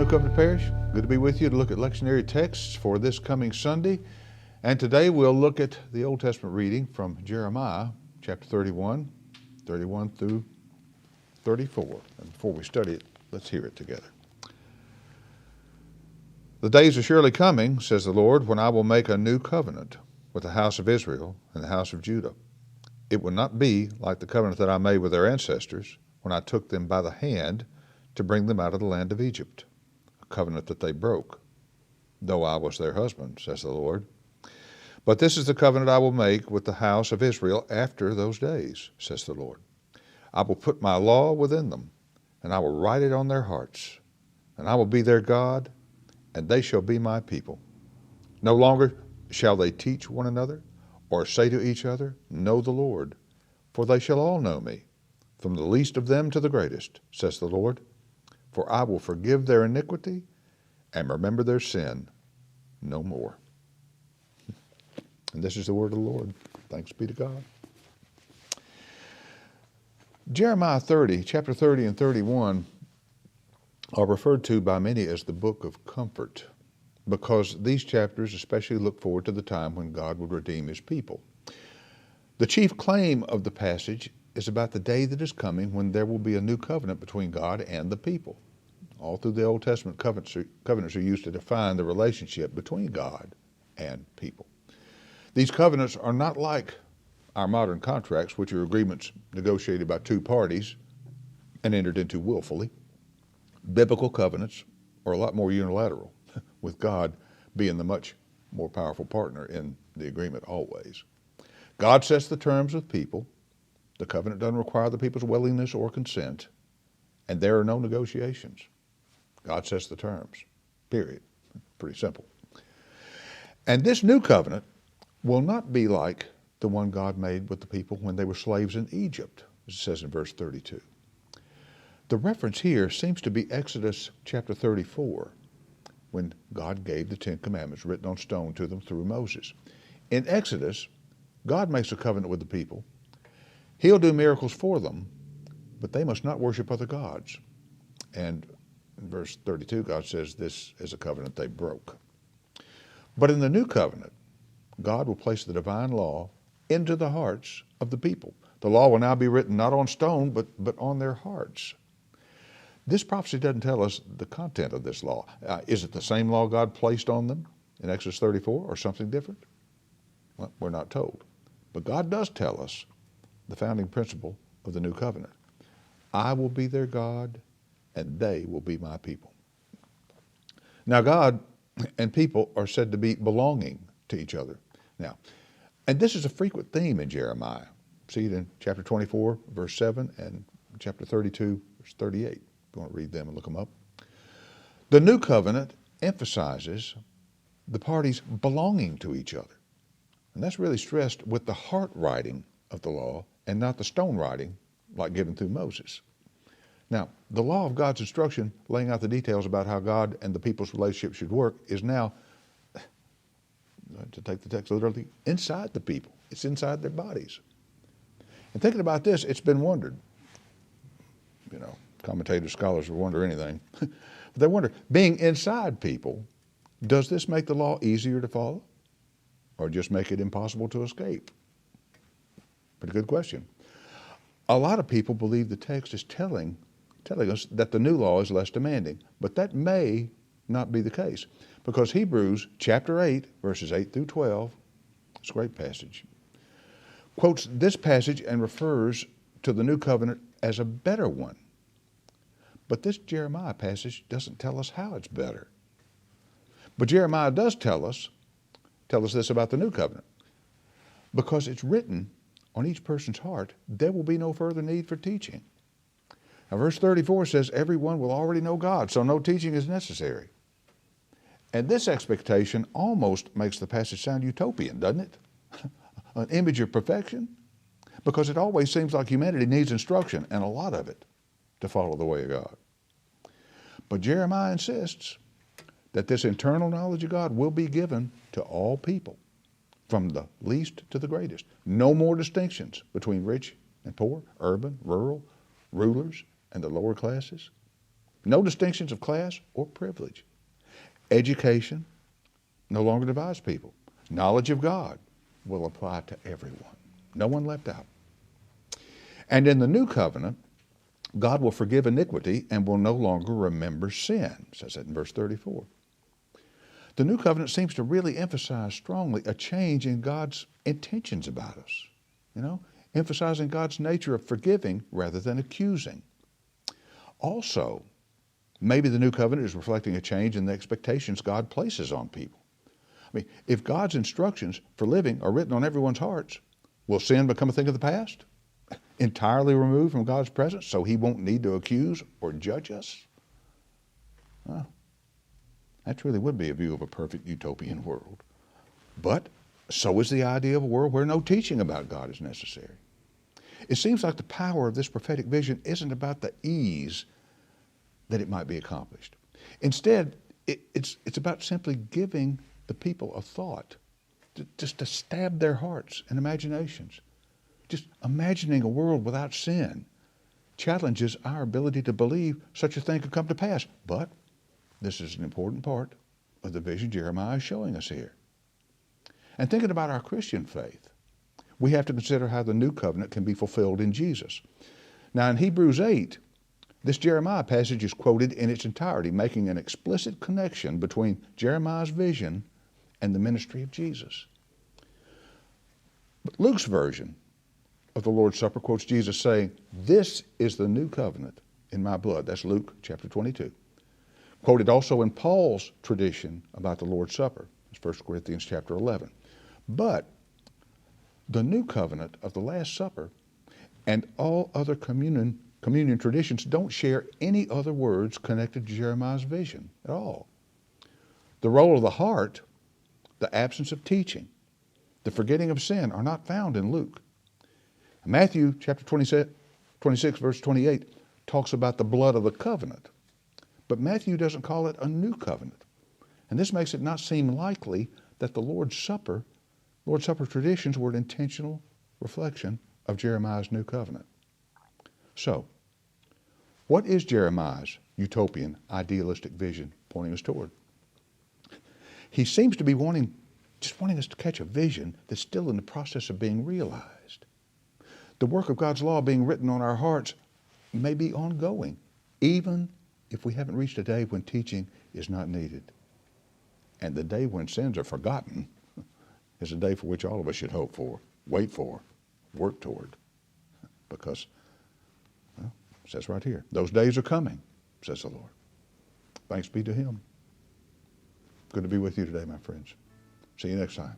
New Covenant Parish. Good to be with you to look at lectionary texts for this coming Sunday. And today we'll look at the Old Testament reading from Jeremiah chapter 31 through 34. And before we study it, let's hear it together. The days are surely coming, says the Lord, when I will make a new covenant with the house of Israel and the house of Judah. It will not be like the covenant that I made with their ancestors when I took them by the hand to bring them out of the land of Egypt, a covenant that they broke, though I was their husband, says the Lord. But this is the covenant I will make with the house of Israel after those days, says the Lord. I will put my law within them, and I will write it on their hearts, and I will be their God, and they shall be my people. No longer shall they teach one another, or say to each other, Know the Lord, for they shall all know me, from the least of them to the greatest, says the Lord. For I will forgive their iniquity and remember their sin no more. And this is the word of the Lord. Thanks be to God. Jeremiah 30, chapter 30 and 31 are referred to by many as the book of comfort, because these chapters especially look forward to the time when God would redeem his people. The chief claim of the passage is about the day that is coming when there will be a new covenant between God and the people. All through the Old Testament, covenants are used to define the relationship between God and people. These covenants are not like our modern contracts, which are agreements negotiated by two parties and entered into willfully. Biblical covenants are a lot more unilateral, with God being the much more powerful partner in the agreement always. God sets the terms with people. The covenant doesn't require the people's willingness or consent, and there are no negotiations. God sets the terms, period. Pretty simple. And this new covenant will not be like the one God made with the people when they were slaves in Egypt, as it says in verse 32. The reference here seems to be Exodus chapter 34, when God gave the Ten Commandments written on stone to them through Moses. In Exodus, God makes a covenant with the people. He'll do miracles for them, but they must not worship other gods. And in verse 32, God says this is a covenant they broke. But in the new covenant, God will place the divine law into the hearts of the people. The law will now be written not on stone, but on their hearts. This prophecy doesn't tell us the content of this law. Is it the same law God placed on them in Exodus 34 or something different? Well, we're not told. But God does tell us the founding principle of the new covenant. I will be their God, and they will be my people. Now, God and people are said to be belonging to each other. Now, and this is a frequent theme in Jeremiah. See it in chapter 24, verse 7, and chapter 32, verse 38. You want to read them and look them up. The new covenant emphasizes the parties belonging to each other. And that's really stressed with the heart writing of the law and not the stone writing like given through Moses. Now, the law of God's instruction, laying out the details about how God and the people's relationship should work, is now, to take the text literally, inside the people. It's inside their bodies. And thinking about this, it's been wondered. Commentators, scholars will wonder anything. But they wonder, being inside people, does this make the law easier to follow? Or just make it impossible to escape? Pretty good question. A lot of people believe the text is telling us that the new law is less demanding, but that may not be the case, because Hebrews chapter 8, verses 8 through 12, it's a great passage, quotes this passage and refers to the new covenant as a better one. But this Jeremiah passage doesn't tell us how it's better. But Jeremiah does tell us this about the new covenant. Because it's written on each person's heart, there will be no further need for teaching. Now, verse 34 says, everyone will already know God, so no teaching is necessary. And this expectation almost makes the passage sound utopian, doesn't it? An image of perfection? Because it always seems like humanity needs instruction, and a lot of it, to follow the way of God. But Jeremiah insists that this internal knowledge of God will be given to all people, from the least to the greatest. No more distinctions between rich and poor, urban, rural, rulers, and the lower classes. No distinctions of class or privilege. Education no longer divides people. Knowledge of God will apply to everyone. No one left out. And in the new covenant, God will forgive iniquity and will no longer remember sin. It says that in verse 34. The new covenant seems to really emphasize strongly a change in God's intentions about us. Emphasizing God's nature of forgiving rather than accusing. Also, maybe the new covenant is reflecting a change in the expectations God places on people. If God's instructions for living are written on everyone's hearts, will sin become a thing of the past? Entirely removed from God's presence so He won't need to accuse or judge us? Well, that truly would be a view of a perfect utopian world. But so is the idea of a world where no teaching about God is necessary. It seems like the power of this prophetic vision isn't about the ease that it might be accomplished. Instead, it's about simply giving the people a thought, just to stab their hearts and imaginations. Just imagining a world without sin challenges our ability to believe such a thing could come to pass. But this is an important part of the vision Jeremiah is showing us here. And thinking about our Christian faith, we have to consider how the new covenant can be fulfilled in Jesus. Now in Hebrews 8, this Jeremiah passage is quoted in its entirety, making an explicit connection between Jeremiah's vision and the ministry of Jesus. But Luke's version of the Lord's Supper quotes Jesus saying, "This is the new covenant in my blood." That's Luke chapter 22. Quoted also in Paul's tradition about the Lord's Supper. That's 1 Corinthians chapter 11. But the new covenant of the Last Supper and all other communion traditions don't share any other words connected to Jeremiah's vision at all. The role of the heart, the absence of teaching, the forgetting of sin are not found in Luke. Matthew chapter 26 verse 28 talks about the blood of the covenant, but Matthew doesn't call it a new covenant. And this makes it not seem likely that the Lord's Supper traditions were an intentional reflection of Jeremiah's new covenant. So, what is Jeremiah's utopian, idealistic vision pointing us toward? He seems to be just wanting us to catch a vision that's still in the process of being realized. The work of God's law being written on our hearts may be ongoing, even if we haven't reached a day when teaching is not needed. And the day when sins are forgotten is a day for which all of us should hope for, wait for, work toward. Because, well, it says right here, those days are coming, says the Lord. Thanks be to Him. Good to be with you today, my friends. See you next time.